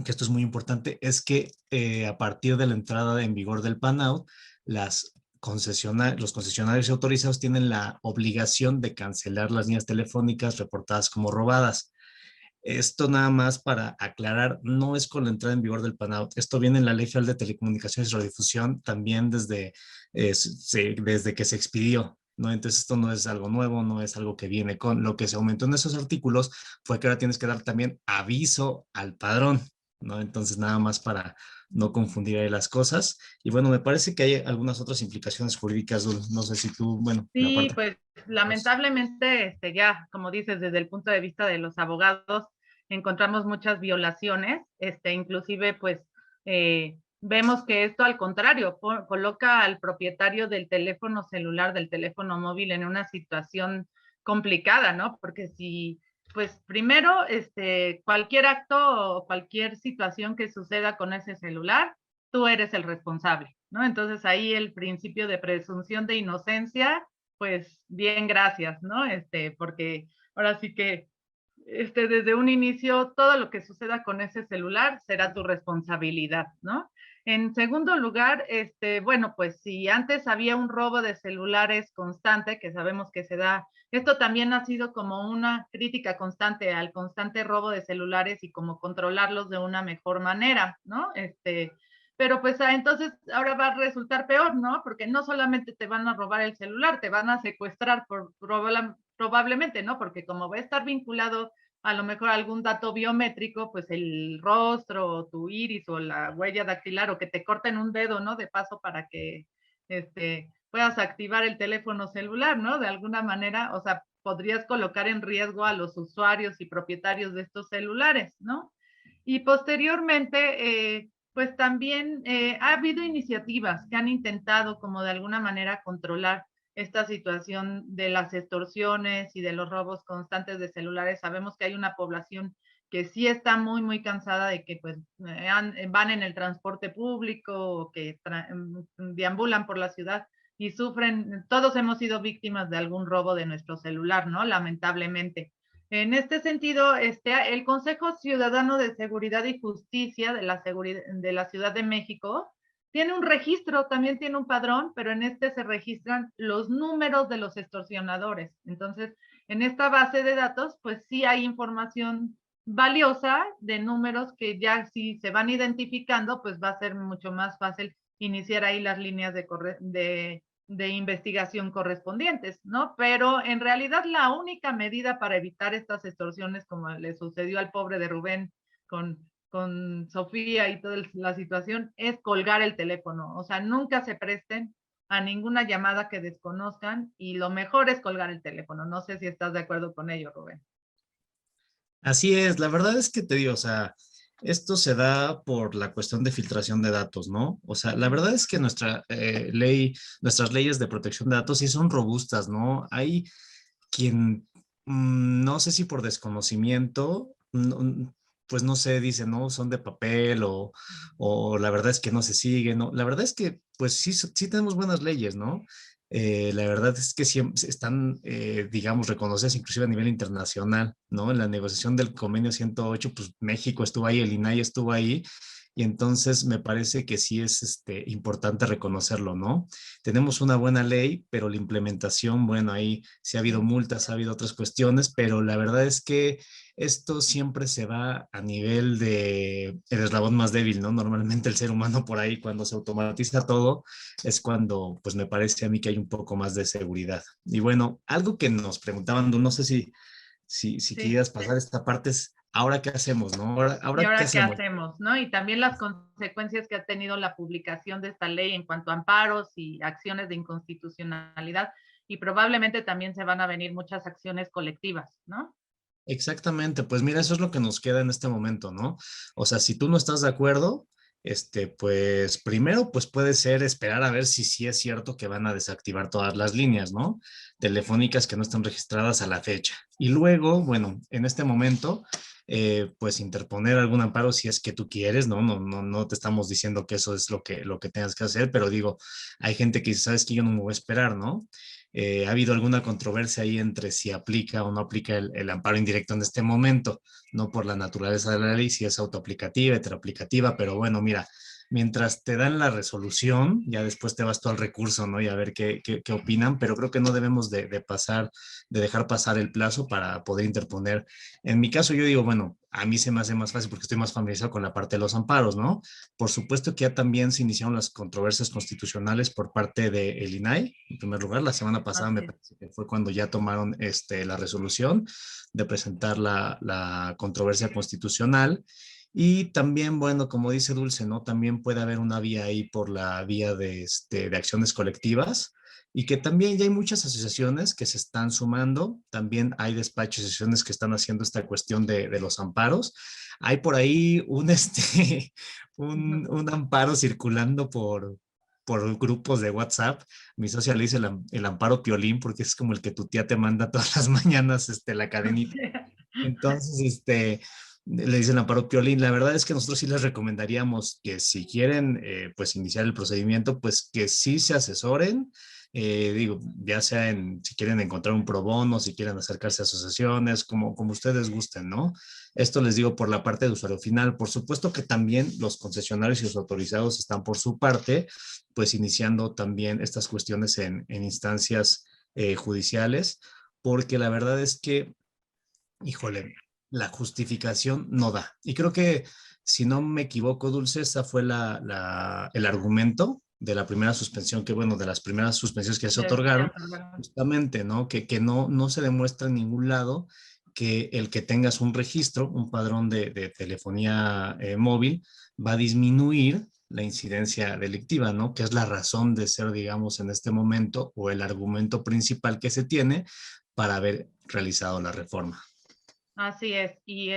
que esto es muy importante, es que a partir de la entrada en vigor del PAN-OUT, los concesionarios autorizados tienen la obligación de cancelar las líneas telefónicas reportadas como robadas. Esto nada más para aclarar, no es con la entrada en vigor del PAN-OUT. Esto viene en la Ley Federal de Telecomunicaciones y Radiodifusión también desde que se expidió, ¿no? Entonces esto no es algo nuevo, no es algo que viene con. Lo que se aumentó en esos artículos fue que ahora tienes que dar también aviso al padrón, ¿no? Entonces nada más para no confundir ahí las cosas. Y bueno, me parece que hay algunas otras implicaciones jurídicas, Dul. No sé si tú, bueno, la Sí, parte. pues lamentablemente, ya, como dices, desde el punto de vista de los abogados, encontramos muchas violaciones, inclusive, pues, vemos que esto, al contrario, coloca al propietario del teléfono celular, del teléfono móvil, en una situación complicada, ¿no? Porque si, pues, primero, cualquier acto o cualquier situación que suceda con ese celular, tú eres el responsable, ¿no? Entonces, ahí el principio de presunción de inocencia, pues bien, gracias, ¿no? Porque ahora sí que desde un inicio todo lo que suceda con ese celular será tu responsabilidad, ¿no? En segundo lugar, bueno, pues si antes había un robo de celulares constante, que sabemos que se da, esto también ha sido como una crítica constante al constante robo de celulares y cómo controlarlos de una mejor manera, ¿no? Pero pues entonces ahora va a resultar peor, ¿no? Porque no solamente te van a robar el celular, te van a secuestrar probablemente, ¿no? Porque como va a estar vinculado a lo mejor algún dato biométrico, pues el rostro, o tu iris, o la huella dactilar, o que te corten un dedo, ¿no? De paso para que puedas activar el teléfono celular, ¿no? De alguna manera, o sea, podrías colocar en riesgo a los usuarios y propietarios de estos celulares, ¿no? Y posteriormente, pues también ha habido iniciativas que han intentado como de alguna manera controlar esta situación de las extorsiones y de los robos constantes de celulares. Sabemos que hay una población que sí está muy, muy cansada de que pues van en el transporte público o que deambulan por la ciudad y sufren, todos hemos sido víctimas de algún robo de nuestro celular, ¿no? Lamentablemente. En este sentido, el Consejo Ciudadano de Seguridad y Justicia de la Ciudad de México tiene un registro, también tiene un padrón, pero en se registran los números de los extorsionadores. Entonces, en esta base de datos, pues sí hay información valiosa de números que ya si se van identificando, pues va a ser mucho más fácil iniciar ahí las líneas de investigación correspondientes, ¿no? Pero en realidad la única medida para evitar estas extorsiones, como le sucedió al pobre de Rubén con Sofía y toda la situación, es colgar el teléfono. O sea, nunca se presten a ninguna llamada que desconozcan y lo mejor es colgar el teléfono. No sé si estás de acuerdo con ello, Rubén. Así es, la verdad es que te digo, o sea, esto se da por la cuestión de filtración de datos, ¿no? O sea, la verdad es que nuestras leyes de protección de datos sí son robustas, ¿no? Hay quien, no sé si por desconocimiento, pues no sé, dice, no, son de papel o la verdad es que no se siguen, ¿no? La verdad es que, pues sí tenemos buenas leyes, ¿no? La verdad es que siempre están, digamos, reconocidas inclusive a nivel internacional, ¿no? En la negociación del convenio 108, pues México estuvo ahí, el INAI estuvo ahí, y entonces me parece que sí es importante reconocerlo, ¿no? Tenemos una buena ley, pero la implementación, bueno, ahí sí ha habido multas, ha habido otras cuestiones, pero la verdad es que esto siempre se va a nivel de el eslabón más débil, ¿no? Normalmente el ser humano por ahí, cuando se automatiza todo, es cuando, pues me parece a mí que hay un poco más de seguridad. Y bueno, algo que nos preguntaban, no sé si Sí. quieras pasar esta parte es, ¿ahora qué hacemos, no? ¿Y ¿Qué ahora qué hacemos? hacemos, no? Y también las consecuencias que ha tenido la publicación de esta ley en cuanto a amparos y acciones de inconstitucionalidad, y probablemente también se van a venir muchas acciones colectivas, ¿no? Exactamente, pues mira, eso es lo que nos queda en este momento, ¿no? O sea, si tú no estás de acuerdo, pues primero, pues puede ser esperar a ver si sí es cierto que van a desactivar todas las líneas, ¿no? Telefónicas que no están registradas a la fecha. Y luego, bueno, en este momento, pues interponer algún amparo si es que tú quieres, ¿no? No te estamos diciendo que eso es lo que tengas que hacer, pero digo, hay gente que dice, ¿sabes qué? Yo no me voy a esperar, ¿no? ¿Ha habido alguna controversia ahí entre si aplica o no aplica el amparo indirecto en este momento? No por la naturaleza de la ley, si es autoaplicativa, heteroaplicativa, pero bueno, mira, mientras te dan la resolución, ya después te vas tú al recurso, ¿no? Y a ver qué opinan, pero creo que no debemos de dejar pasar el plazo para poder interponer. En mi caso, yo digo, bueno, a mí se me hace más fácil porque estoy más familiarizado con la parte de los amparos, ¿no? Por supuesto que ya también se iniciaron las controversias constitucionales por parte del INAI, en primer lugar, la semana pasada me parece que fue cuando ya tomaron la resolución de presentar la controversia constitucional. Y también, bueno, como dice Dulce, ¿no? También puede haber una vía ahí por la vía de acciones colectivas y que también ya hay muchas asociaciones que se están sumando. También hay despachos y asociaciones que están haciendo esta cuestión de los amparos. Hay por ahí un amparo circulando por grupos de WhatsApp. Mi socia le dice el amparo Piolín porque es como el que tu tía te manda todas las mañanas la cadenita. Entonces, le dicen Amparo Piolín. La verdad es que nosotros sí les recomendaríamos que si quieren, pues iniciar el procedimiento, pues que sí se asesoren, digo, ya sea si quieren encontrar un pro bono, si quieren acercarse a asociaciones, como ustedes gusten, ¿no? Esto les digo por la parte de usuario final. Por supuesto que también los concesionarios y los autorizados están por su parte, pues iniciando también estas cuestiones en instancias judiciales, porque la verdad es que híjole, la justificación no da. Y creo que, si no me equivoco, Dulce, esa fue el argumento de la primera suspensión, que bueno, de las primeras suspensiones que se otorgaron, justamente, ¿no? Que no se demuestra en ningún lado que el que tengas un registro, un padrón de telefonía móvil, va a disminuir la incidencia delictiva, ¿no? Que es la razón de ser, digamos, en este momento, o el argumento principal que se tiene para haber realizado la reforma. Así es, y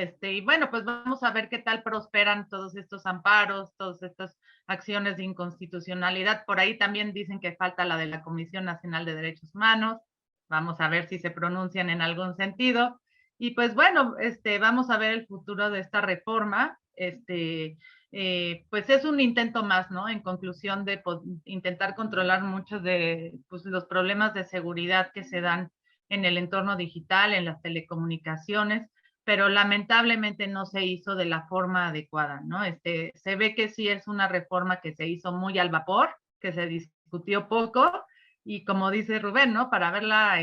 bueno, pues vamos a ver qué tal prosperan todos estos amparos, todas estas acciones de inconstitucionalidad. Por ahí también dicen que falta la de la Comisión Nacional de Derechos Humanos. Vamos a ver si se pronuncian en algún sentido. Y pues bueno, vamos a ver el futuro de esta reforma. Pues es un intento más, ¿no? En conclusión de intentar controlar muchos de pues, los problemas de seguridad que se dan en el entorno digital, en las telecomunicaciones, pero lamentablemente no se hizo de la forma adecuada, ¿no? Se ve que sí es una reforma que se hizo muy al vapor, que se discutió poco, y como dice Rubén, ¿no? Para haberla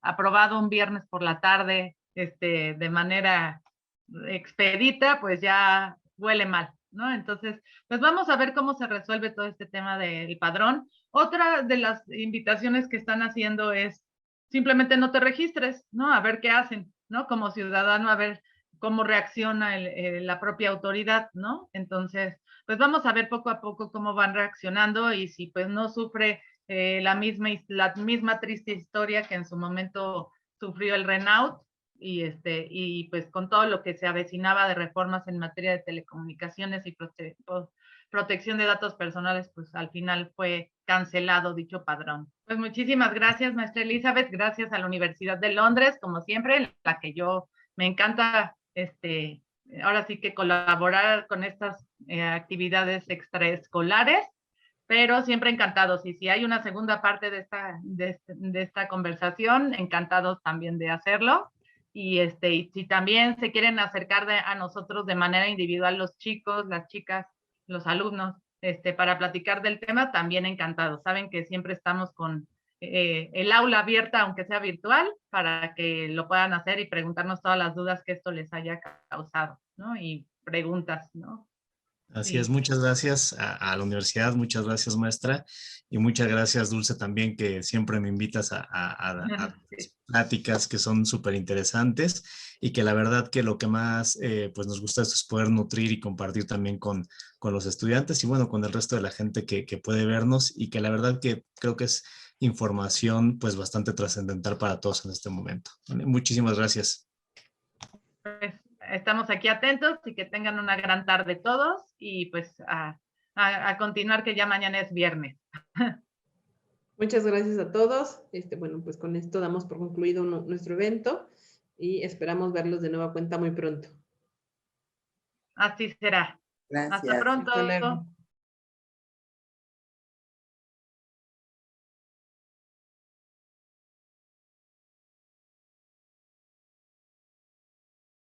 aprobado un viernes por la tarde, de manera expedita, pues ya huele mal, ¿no? Entonces, pues vamos a ver cómo se resuelve todo este tema del padrón. Otra de las invitaciones que están haciendo es simplemente no te registres, ¿no? A ver qué hacen, ¿no? Como ciudadano, a ver cómo reacciona la propia autoridad, ¿no? Entonces, pues vamos a ver poco a poco cómo van reaccionando y si pues no sufre la misma triste historia que en su momento sufrió el Renault y pues con todo lo que se avecinaba de reformas en materia de telecomunicaciones y protección de datos personales, pues al final fue cancelado dicho padrón. Pues muchísimas gracias, maestra Elizabeth, gracias a la Universidad de Londres, como siempre, la que yo me encanta, ahora sí que colaborar con estas actividades extraescolares, pero siempre encantados. Y si hay una segunda parte de esta conversación, encantados también de hacerlo. Y si también se quieren acercar a nosotros de manera individual los chicos, las chicas, los alumnos, para platicar del tema, también encantados. Saben que siempre estamos con el aula abierta, aunque sea virtual, para que lo puedan hacer y preguntarnos todas las dudas que esto les haya causado, ¿no? Y preguntas, ¿no? Así es, muchas gracias a la universidad, muchas gracias, maestra, y muchas gracias, Dulce, también, que siempre me invitas a pláticas que son súper interesantes y que la verdad que lo que más pues nos gusta es poder nutrir y compartir también con los estudiantes y bueno, con el resto de la gente que puede vernos, y que la verdad que creo que es información pues bastante trascendental para todos en este momento. Muchísimas gracias. Pues estamos aquí atentos y que tengan una gran tarde todos y pues a continuar, que ya mañana es viernes. Muchas gracias a todos. Bueno, pues con esto damos por concluido nuestro evento y esperamos verlos de nueva cuenta muy pronto. Así será. Gracias. Hasta pronto. Hasta luego.